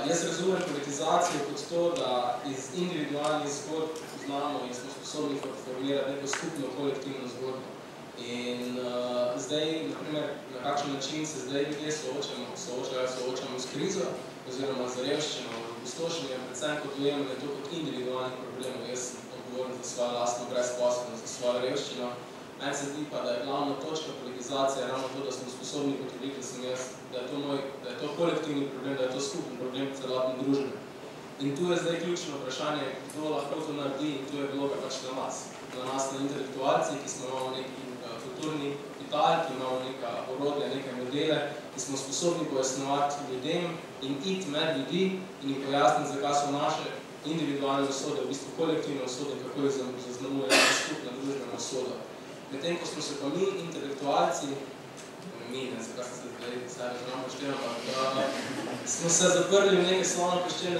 Jaz razumem politizacijo kot to, da iz individualnih zgodb znamo in smo sposobni formirati neko skupno kolektivno zgodbo. In zdaj, naprimer, na kakšen način se zdaj ljudje soočamo s krizo, oziroma z revščino, opustošenjem, predvsem kot dojemanje to kot individualnih problemov. Jaz sem odgovoren za svojo lastno brezposelnost, za svojo revščino. Meni se zdi pa, da je glavna točka politizacije ravno to, da smo sposobni potrebiti, da je to kolektivni problem, da je to skupen problem celotne družbe. In tu je zdaj ključno vprašanje, kdo lahko to naredi, in tu je vloga pač na nas. Na nas, na intelektualci, ki smo imamo neki kulturni kapital, ki imamo neka orodja, neke modele, ki smo sposobni pojasnovati ljudem in iti med ljudi in jim pojasniti, zakaj so naše individualne usode, v bistvu kolektivne usode, kako jih zaznamuje skupna družbena usoda. Medtem, ko smo se pa mi, intelektualci, zakaj sem se zdaj razumno pošteno, smo se zaprli v neke slonokoščene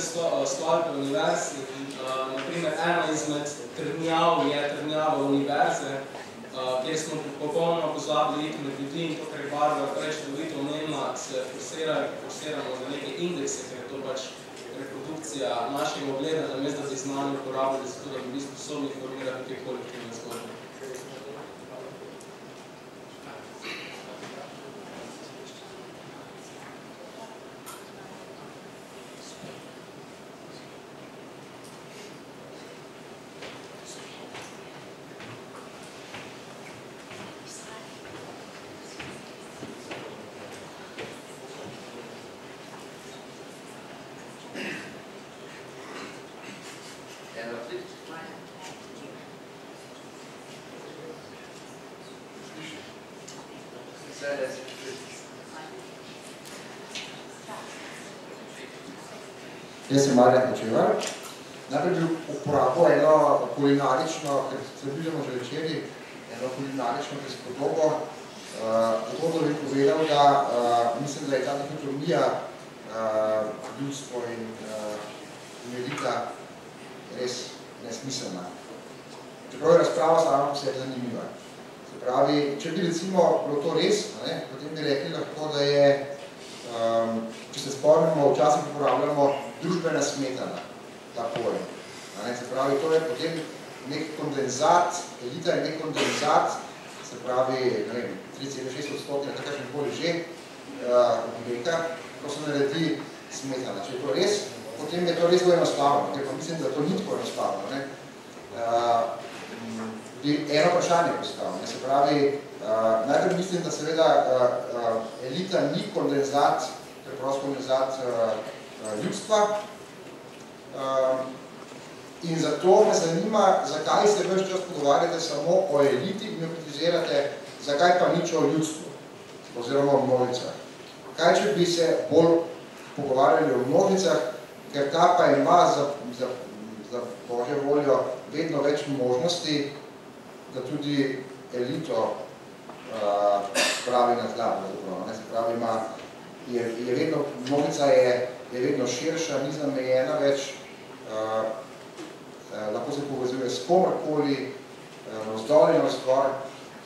stolpe univerz. Naprimer, ena izmed trdnjav je trdnjava univerze, kjer smo popolnoma pozabili iti med ljudi in to, kar je Barbara prej čudovito omenila, se forsiramo za neke indekse, ker je to pač reprodukcija našega ogleda, namesto da bi znanje uporabili za to, da bi bili sposobni formirati te kolektivne zgodbe. Jaz sem Marjan Počevar. Najprej bi uporabil eno kulinarično, ker se bližamo že večeri, eno kulinarično prispodobo. Zato bi povedal, da mislim, da je ta dihotomija ljudstvo in elita res nesmiselna. Čeprav je razprava sama vse zanimiva. Se pravi, če bi recimo bilo to res, potem bi rekli lahko, da je, če se spomnimo, včasih uporabljamo družbena smetana, ta pojem. Se pravi, to je potem nek kondenzat, elita je nek kondenzat, se pravi, 3,6%, kakršen koli že, objekta, ko se naredi smetana. Če je to res, potem je to res enostavno, ker pa mislim, da to ni tako enostavno. Eno vprašanje postavljamo. Se pravi, najprej mislim, da seveda elita ni kondenzat, preprosto kondenzat ljudstva. In zato me zanima, zakaj se ves čas pogovarjate samo o eliti in jo kritizirate, zakaj pa nič o ljudstvu, oziroma o množicah. Kaj, če bi se bolj pogovarjali o množicah, ker ta pa ima za Božjo voljo vedno več možnosti, da tudi elito spravi na tla. Se pravi, je vedno, množica je vedno širša, ni zamejena več, lahko se povezuje s komorkoli, vzdolj in razgor.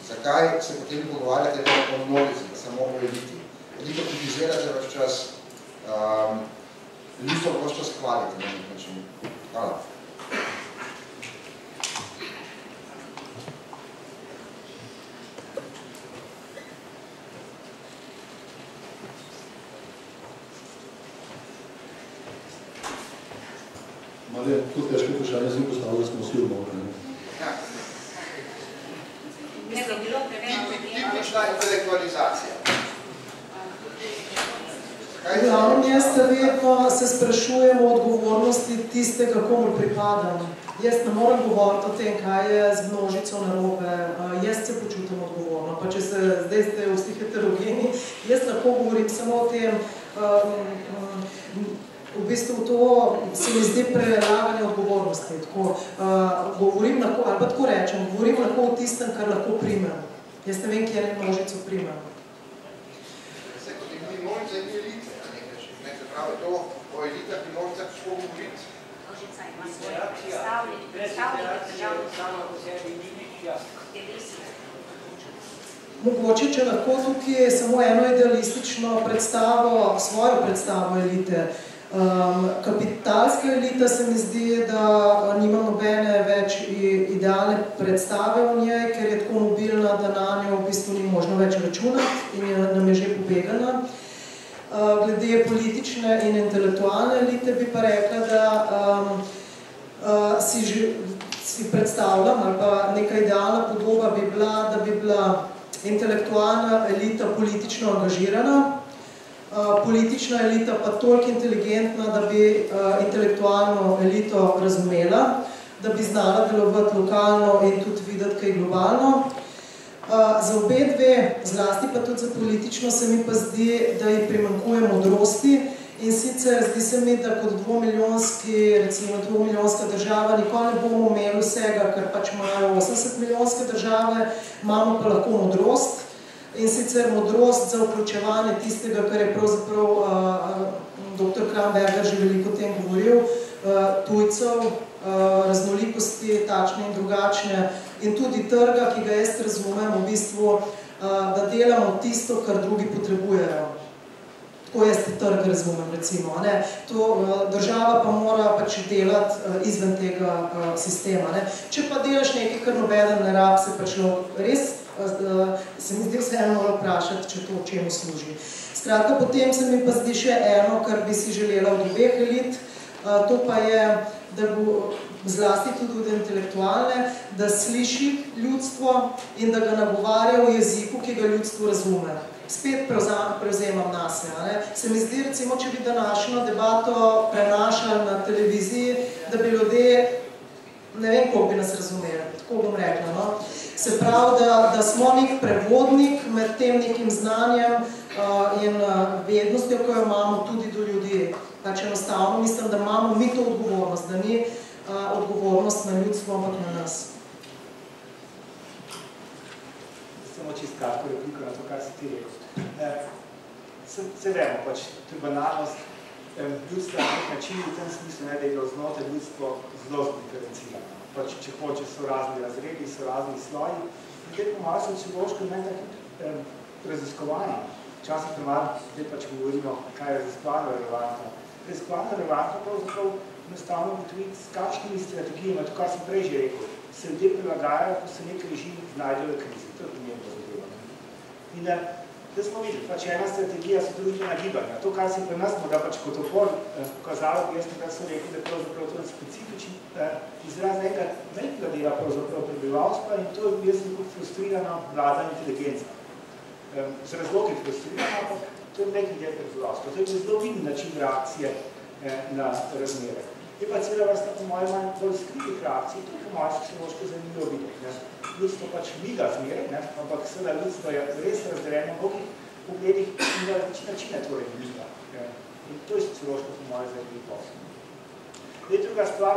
Zakaj se potem pogovarjate o množici, da samo o eliti? Elito kritizirate vaš čas, ljudstvo vaš čas hvalite na nek način. Hvala. Marjan, kot težko vprašanje sem postavil, da smo vsi odgovorni. Ne bi bilo preveč. Kakšna intelektualizacija? Glavno jaz vedno se sprašujem o odgovornosti tistega, komu pripadam. Jaz ne morem govoriti o tem, kaj je z množico narobe. Jaz se počutim odgovorno. Pa če zdaj ste vsi heterogeni, jaz lahko govorim samo o tem, v bistvu to se mi zdi prelaganje odgovornosti. Govorim lahko, ali pa tako rečem, govorim lahko o tistem, kar lahko primem. Jaz ne vem, kje množico primem. Se kot ni množica in elite, na nek način. Se pravi, to o elitah in množicah šlo govoriti. Množica ima svoje predstavljanje državno samo po sebi ni nič jasno. Mogoče, če lahko tukaj samo eno idealistično predstavo, svojo predstavo elite. Kapitalska elita se mi zdi, da nima nobene več idealne predstave o njej, ker je tako mobilna, da na njo v bistvu ni možno več računati in nam je že pobegana. Glede politične in intelektualne elite bi pa rekla, da si predstavljam, ali pa neka idealna podoba bi bila, da bi bila intelektualna elita politično angažirana, politična elita pa toliko inteligentna, da bi intelektualno elito razumela, da bi znala delovati lokalno in tudi videti kaj globalno. Za obe dve, zlasti pa tudi za politično, se mi pa zdi, da ji primanjkuje modrosti in sicer zdi se mi, da kot dvomilijonska država nikoli ne bomo imeli vsega, kar pač imajo 80-milijonske države, imamo pa lahko modrost. In sicer modrost za vključevanje tistega, kar je pravzaprav dr. Kramberger že veliko o tem govoril, tujcev, raznolikosti, takšne in drugačne, in tudi trga, ki ga jaz razumem v bistvu, da delamo tisto, kar drugi potrebujejo. Tako jaz trg razumem, recimo. Država pa mora pač delati izven tega sistema. Če pa delaš nekaj, kar nobeden ne rab, se pač res se mi zdi vseeno mora vprašati, če to čemu služi. Skratka, potem se mi pa zdi še eno, kar bi si želela od obeh elit, to pa je, da bo zlasti tudi od intelektualne, da sliši ljudstvo in da ga nagovarja v jeziku, ki ga ljudstvo razume. Spet prevzemam nase. Se mi zdi, recimo, če bi današnjo debato prenašali na televiziji, da bi ljudje, ne vem, koliko bi nas razumeli, tako bom rekla. Se pravi, da smo nek prevodnik med tem nekim znanjem in vednostjo, ko jo imamo tudi do ljudi. Pač enostavno mislim, da imamo mi to odgovornost, da ni odgovornost na ljudstvo, ampak na nas. Samo čisto kratko repliko na to, kar si ti rekel. Se vemo, pač to je banalnost ljudstva na nek način v tem smislu, da je bilo znotraj ljudstvo zelo diferencirano. Pač, če hoče, so razni razredi, so razni sloji. In te pomalo sociološko imen takih raziskovanj. Včasih premalo, zdaj pač govorimo, kaj je raziskovanj relevantno. Raziskovanj relevantno pravzaprav enostavno ugotoviti, s kakšnimi strategijami, to, kar sem prej že rekel, se ljudje prilagajajo, ko se nek režim znajdejo v krizi. To je pomembno zadeva. In da smo videli, pač ena strategija so družbena gibanja. To, kar si pri nas morda pač kot opor pokazalo, bi jaz nekaj so rekel, da je pravzaprav to specifičen izraz enega velikega dela pravzaprav prebivalstva in to je jaz nekaj frustrirana mlada inteligenca. Z razlogi frustrirana, ampak to je nekaj del prebivalstva. To je zelo viden način reakcije na razmere. Je pa cela vrsta po mojem manj bolj skritih reakcij, to je po mojem sociološko zanimivo videti. Ljudstvo pač miga zmeraj, ampak seveda ljudstvo je res razdeljeno v mnogih pogledih in na načine torej miga. In to je sociološko po mojem zanimivo. Druga stvar,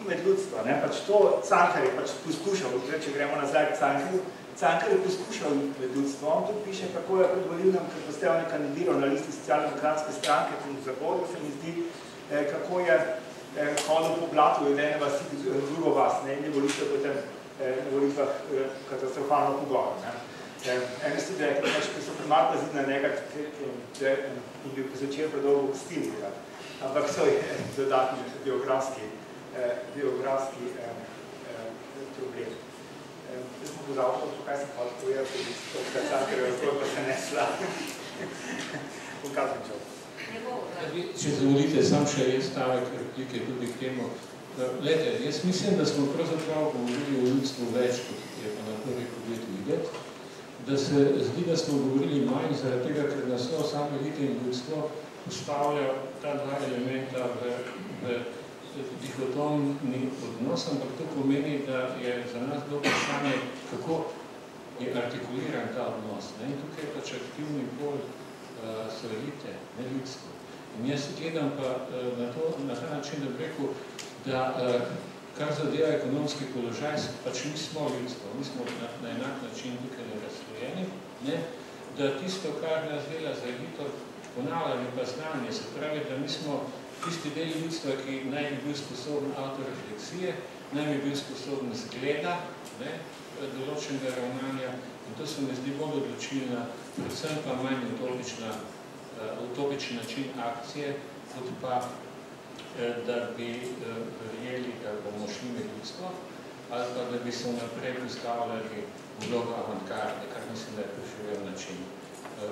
med ljudstva, pač to Cankar je pač poskušal, če gremo nazaj k Cankarju, Cankar je poskušal med ljudstvo, on tudi piše, kako je predvolilnem, ker postavljeno kandidiral na listi socialno-demokratske stranke, tudi v Zagorju se mi zdi, kako je hodil po blatu jedene vasi, drugo vas, in je volitev potem na volitvah katastrofalno pogor. Eni so rekli, ker so premalo pazili na njega in bi začel predolgo gostili, ampak so je dodatni biografski problem. Jaz sem pozavljal to, kaj sem hodil povedati, da Cankarjeva zgodba se nesla. Pokazujem čov. Če zavolite, sam še en stavek replike tudi k temu. Glede, jaz mislim, da smo pravzaprav govorili o ljudstvu več, kot je pa na prvi pogled videti, da se zdi, da smo govorili manj zaradi tega, ker nas samo elite in ljudstvo postavljajo ta dva elementa v dihotomni odnos, ampak to pomeni, da je za nas bilo vprašanje, kako je artikuliran ta odnos. In tukaj je pač aktivni pol so elite, ne ljudstvo. In jaz gledam pa na ta način, da bi rekel, da kar zadeva ekonomski položaj, pač nismo ljudstvo, nismo na enak način tukaj razslojeni, da tisto, kar nas dela za elito, ponavljanje pa znanje, se pravi, da mi smo tisti del ljudstva, ki naj bi bil sposoben autorefleksije, naj bi bil sposoben zgleda, določenega ravnanja, in to se mi zdi bolj odločilna, predvsem pa manj utopičen način akcije, kot pa, da bi verjeli, da bomo šli med ljudstvo, ali pa da bi se vnaprej postavljali vlogo avantgarde, kar mislim, da je preživel način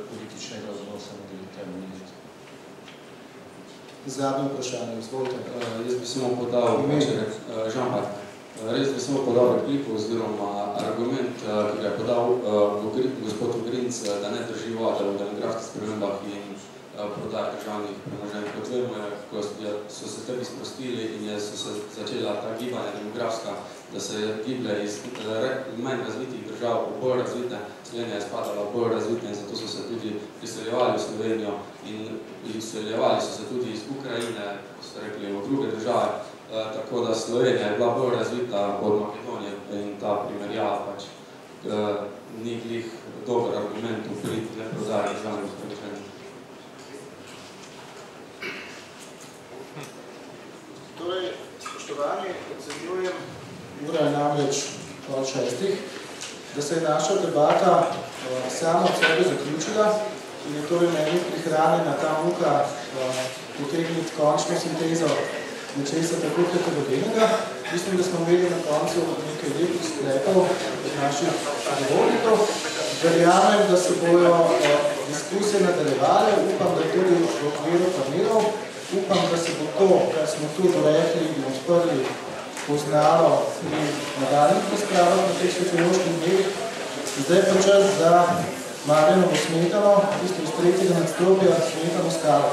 političnega odnosa med ljudem in ljudstvom. Zadnje vprašanje, izvolite. Jaz bi samo podal, Žan-Pat, res bi samo podal repliko oziroma argument, ki ga je podal gospod Ogrinc, da ne drži voda v demografskih spremembah in prodaja državnih premoženj. Kot vemo, ko so se tebi sprostili in so se začela ta gibanja demografska, da se giblje iz manj razvitih držav v bolj razvite, Slovenija je spadala v bolj razvite in zato so se tudi priseljevali v Slovenijo in izseljevali so se tudi iz Ukrajine, ko so rekli, v druge države, tako da Slovenija je bila bolj razvita od Makedonije in ta primerjava pač ni glih dober argument v prid neprodaje državnih premoženj. Torej, spoštovani, ocenjujem, ura je namreč 5:30, da se je naša debata sama od sebe zaključila in je torej meni prihranjena ta muka potegniti končno sintezo nečesa tako heterogenega. Mislim, da smo imeli na koncu nekaj lepih sklepov od naših govornikov. Verjamem, da se bojo diskusije nadaljevale, upam, da tudi v okviru panelov. Upam, da se bo to, kar smo tu dorekli in odprli, poznalo pri nadaljnih razpravah na teh socioloških dnevih. Zdaj pa čas za Marjanovo Smetano, tisto iz tretjega nadstropja Smetano skalo.